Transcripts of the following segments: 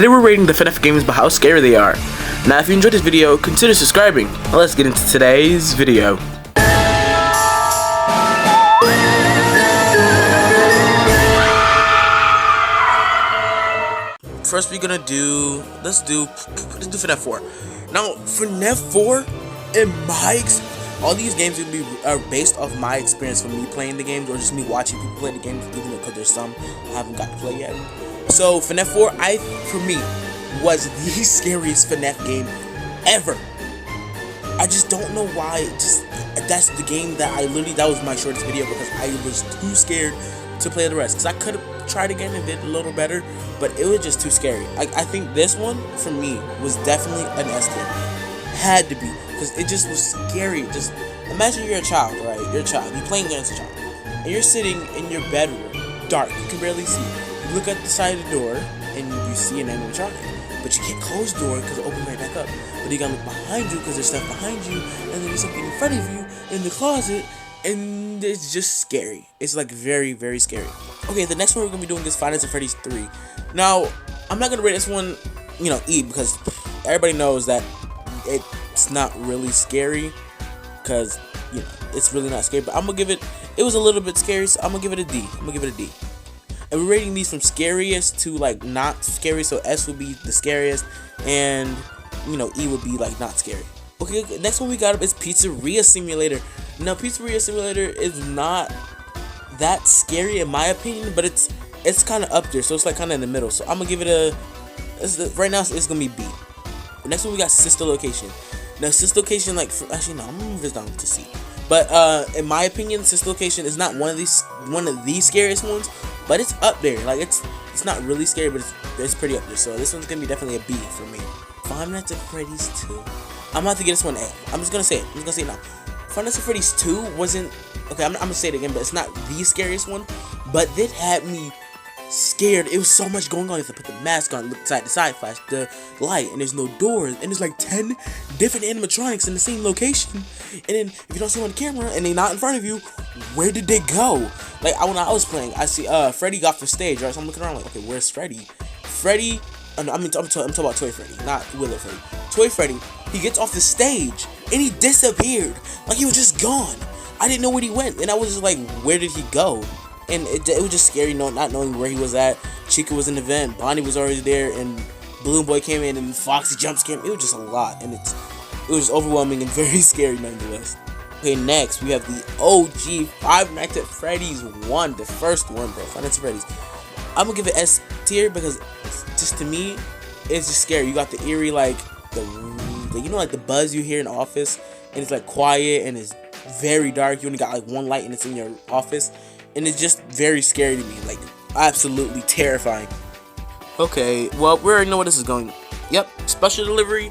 Today we're rating the Fnaf games by how scary they are. Now if you enjoyed this video, consider subscribing. Now let's get into today's video. First we're gonna do, let's do Fnaf 4. Now Fnaf 4, all these games are based off my experience from me playing the games or just me watching people play the games, even though there's some I haven't got to play yet. So Fnaf 4, for me, was the scariest Fnaf game ever. I just don't know why. That's the game that that was my shortest video because I was too scared to play the rest. Because I could have tried again and did a little better, but it was just too scary. I think this one, for me, was definitely an S tier. Had to be. Because it just was scary. Just imagine you're a child, right? You're a child. You're playing against a child. And you're sitting in your bedroom. Dark. You can barely see. You look at the side of the door, and you see an animatronic. But you can't close the door because it opens right back up. But you gotta look behind you because there's stuff behind you, and then there's something in front of you in the closet, and it's just scary. It's like very, very scary. Okay, the next one we're gonna be doing is Five Nights at Freddy's 3. Now, I'm not gonna rate this one, E, because everybody knows that it's not really scary, because it's really not scary. But I'm gonna give it. It was a little bit scary, so I'm gonna give it a D. And we're rating these from scariest to like not scary. So S would be the scariest, and E would be like not scary. Okay, next one we got up is Pizzeria Simulator. Now Pizzeria Simulator is not that scary in my opinion, but it's kind of up there. So it's like kind of in the middle. So I'm gonna give it right now it's gonna be B. Next one we got Sister Location. Now Sister Location, I'm gonna move this down to C. But in my opinion, Sister Location is not one of the scariest ones, but it's up there. Like it's not really scary, but it's pretty up there. So this one's gonna be definitely a B for me. Five Nights at Freddy's 2. I'm about to get this one A. I'm just gonna say it now. Five Nights at Freddy's 2 wasn't okay. I'm gonna say it again, but it's not the scariest one. But it had me scared. It was so much going on. If I put the mask on, look side to side, flash the light, and there's no doors, and there's like 10 different animatronics in the same location. And then if you don't see them on the camera and they're not in front of you, where did they go? Like when I was playing, I see Freddy got off the stage, right? So I'm looking around like, okay, where's Freddy? I'm talking about Toy Freddy, not Willow Freddy. Toy Freddy, he gets off the stage and he disappeared. Like he was just gone. I didn't know where he went, and I was just like, where did he go? And it was just scary, not knowing where he was at. Chica was in the vent, Bonnie was already there, and Balloon Boy came in, and Foxy jump scared. It was just a lot, and it was overwhelming and very scary nonetheless. Okay, next we have the OG Five Nights at Freddy's 1, the first one, bro. Five Nights at Freddy's. I'm gonna give it S tier because just to me, it's just scary. You got the eerie, like like the buzz you hear in the office, and it's like quiet and it's very dark. You only got like one light, and it's in your office. And it's just very scary to me, like absolutely terrifying. Okay, well, we already know where this is going. Yep, special delivery,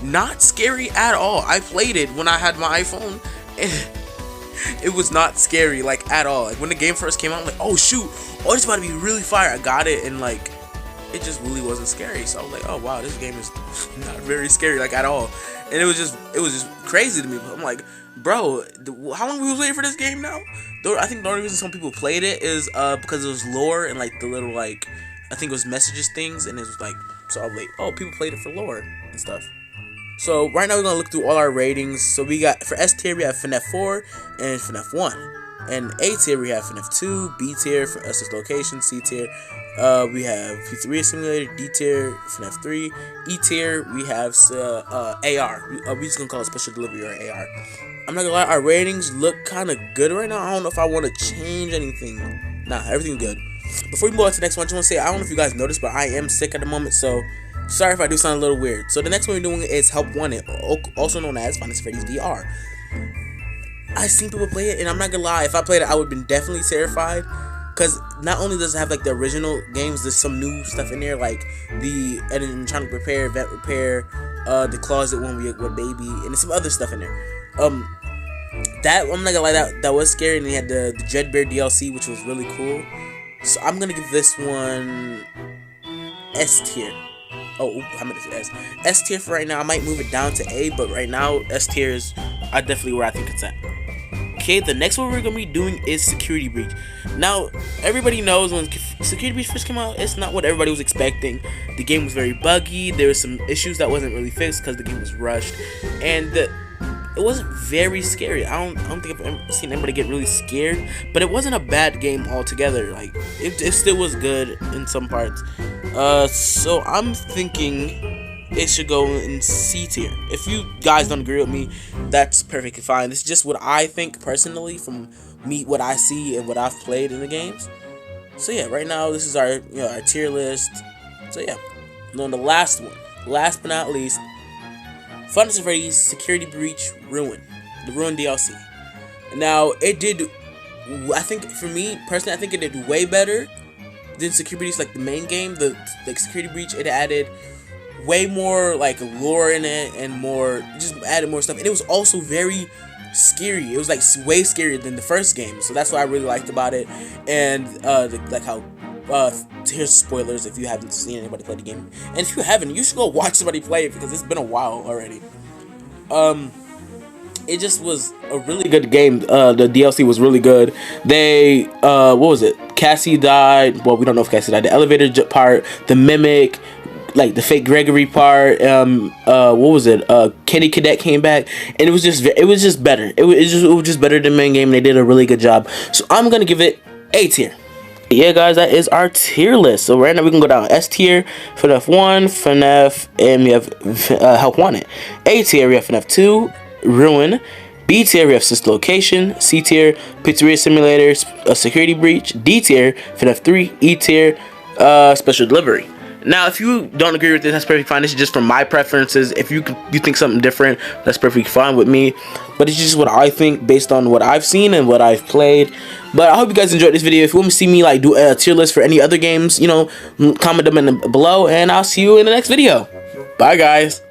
not scary at all. I played it when I had my iPhone, and it was not scary, like at all. Like when the game first came out, I'm like, oh shoot, oh, this is about to be really fire. I got it, and like, it just really wasn't scary. So I was like, oh wow, this game is not very scary, like at all. And it was just crazy to me. I'm like, bro, how long we was waiting for this game now? I think the only reason some people played it is because it was lore and like the little I think it was messages things, and it was like, so I was like, oh, people played it for lore and stuff. So right now we're gonna look through all our ratings. So we got, for S tier we have Fnaf 4 and Fnaf 1, and A tier we have Fnaf 2, B tier for Sister Location, C tier we have Pizzeria Simulator, D tier Fnaf 3, E tier we have AR. We just gonna call it Special Delivery or AR. I'm not gonna lie, our ratings look kind of good right now. I don't know if I want to change anything. Nah, everything's good. Before we move on to the next one, I just want to say, I don't know if you guys noticed, but I am sick at the moment, so sorry if I do sound a little weird. So the next one we're doing is Help Wanted, also known as Five Nights at Freddy's VR. I've seen people play it, and I'm not gonna lie, if I played it, I would have been definitely terrified. Because not only does it have like the original games, there's some new stuff in there, like the animatronic repair, vet repair, the closet one with baby, and there's some other stuff in there. That, I'm not gonna lie, that was scary, and they had the Dread Bear DLC, which was really cool. So I'm gonna give this one S tier. Oh, how many is S? S tier for right now. I might move it down to A, but right now S tier is definitely where I think it's at. Okay, the next one we're gonna be doing is Security Breach. Now, everybody knows when Security Breach first came out, it's not what everybody was expecting. The game was very buggy. There were some issues that wasn't really fixed because the game was rushed, and it wasn't very scary. I don't think I've ever seen anybody get really scared, but it wasn't a bad game altogether. Like it still was good in some parts. So I'm thinking it should go in C tier. If you guys don't agree with me, that's perfectly fine. This is just what I think personally from me, what I see and what I've played in the games. So yeah, right now this is our our tier list. So yeah, and then the last one, last but not least, Fnaf Freddy's Security Breach Ruin, the Ruin DLC. Now it did, I think for me personally, I think it did way better than Security Breach, like the main game. The Security Breach, it added way more like lore in it and more, just added more stuff, and it was also very scary. It was like way scarier than the first game, so that's what I really liked about it. And like how here's spoilers if you haven't seen anybody play the game, and if you haven't, you should go watch somebody play it because it's been a while already. It just was a really good game. The DLC was really good. They what was it? Cassie died. Well, we don't know if Cassie died. The elevator part, the mimic, like the fake Gregory part. What was it? Kenny Cadet came back, and it was just better. It was just better than the main game. And they did a really good job. So I'm gonna give it A tier. Yeah, guys, that is our tier list. So right now we can go down S tier, FNAF 1, FNAF, and we have Help Wanted. A tier, we have FNAF 2, Ruin. B tier, we have Sister Location. C tier, Pizzeria Simulator, Security Breach. D tier, FNAF 3. E tier, Special Delivery. Now, if you don't agree with this, that's perfectly fine. This is just from my preferences. If you think something different, that's perfectly fine with me. But it's just what I think based on what I've seen and what I've played. But I hope you guys enjoyed this video. If you want to see me like do a tier list for any other games, comment them below, and I'll see you in the next video. Bye, guys.